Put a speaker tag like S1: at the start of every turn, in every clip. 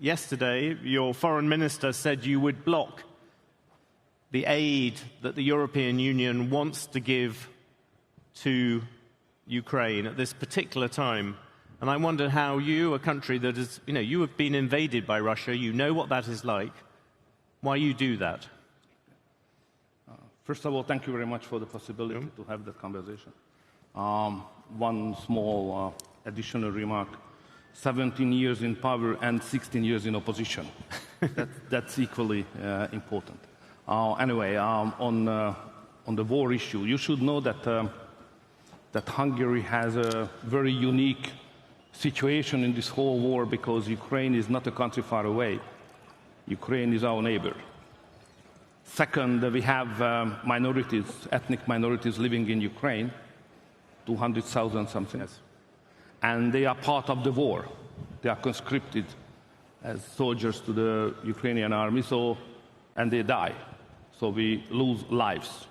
S1: yesterday, your foreign minister said you would block the aid that the European Union wants to give to Ukraine at this particular time. And I wonder how you, a country that is, you have been invaded by Russia, you know what that is like, why you do that.
S2: First of all, thank you very much for the possibility to have that conversation. One small additional remark. 17 years in power and 16 years in opposition. That's equally important. Anyway, on the war issue, you should know that Hungary has a very unique situation in this whole war because Ukraine is not a country far away. Ukraine is our neighbor. Second, we have minorities, ethnic minorities living in Ukraine, 200,000 something. Yes. And they are part of the war. They are conscripted as soldiers to the Ukrainian army, and they die. So we lose lives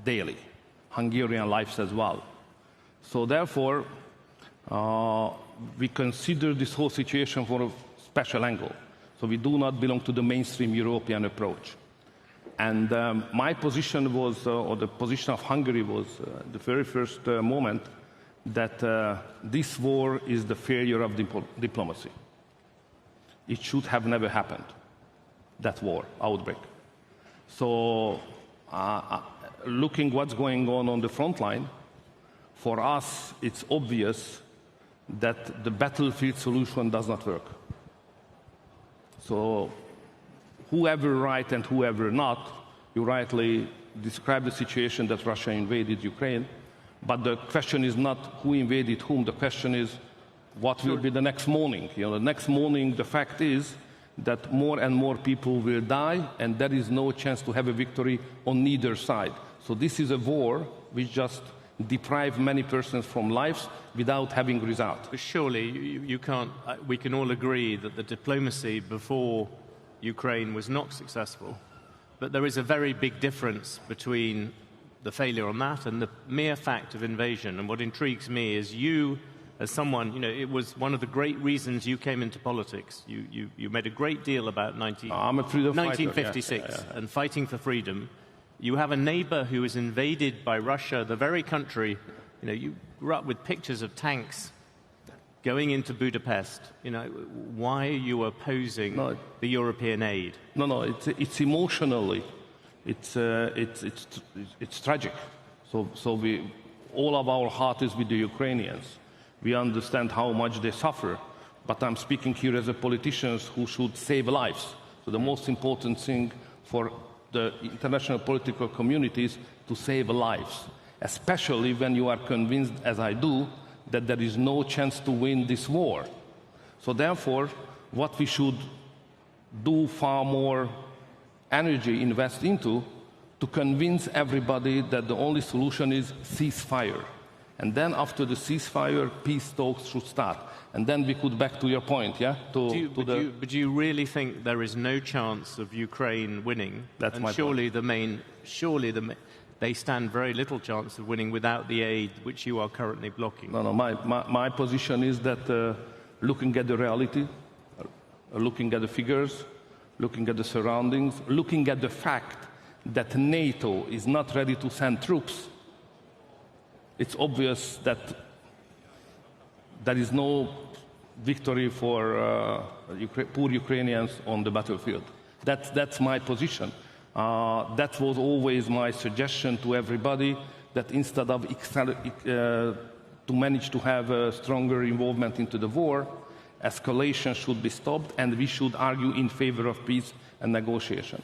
S2: daily, Hungarian lives as well. So therefore, we consider this whole situation from a special angle. So we do not belong to the mainstream European approach. And my position was, or the position of Hungary was, the very first moment, that this war is the failure of diplomacy. It should have never happened, that war, outbreak. So looking what's going on the front line, for us it's obvious that the battlefield solution does not work. So whoever right and whoever not, you rightly describe the situation that Russia invaded Ukraine, but the question is not who invaded whom, the question is what will be the next morning. The next morning, the fact is that more and more people will die, and there is no chance to have a victory on neither side. So this is a war which just deprives many persons from lives without having result.
S1: But surely you can't, we can all agree that the diplomacy before Ukraine was not successful, but there is a very big difference between the failure on that and the mere fact of invasion. And what intrigues me is you, as someone, it was one of the great reasons you came into politics. You made a great deal about 1956 and fighting for freedom. You have a neighbor who is invaded by Russia, the very country, you grew up with pictures of tanks going into Budapest. Why are you opposing the European aid?
S2: No, it's emotionally. It's tragic. So all of our heart is with the Ukrainians. We understand how much they suffer, but I'm speaking here as a politician who should save lives. So the most important thing for the international political community is to save lives, especially when you are convinced, as I do, that there is no chance to win this war. So therefore, what we should do far more energy invest into to convince everybody that the only solution is ceasefire. And then after the ceasefire, peace talks should start. And then we could back to your point, yeah?
S1: But do you really think there is no chance of Ukraine winning?
S2: That's my point.
S1: They stand very little chance of winning without the aid which you are currently blocking.
S2: No, my position is that looking at the reality, looking at the figures, looking at the surroundings, looking at the fact that NATO is not ready to send troops, it's obvious that there is no victory for poor Ukrainians on the battlefield. That's my position. That was always my suggestion to everybody, that instead of to manage to have a stronger involvement into the war, escalation should be stopped and we should argue in favor of peace and negotiation.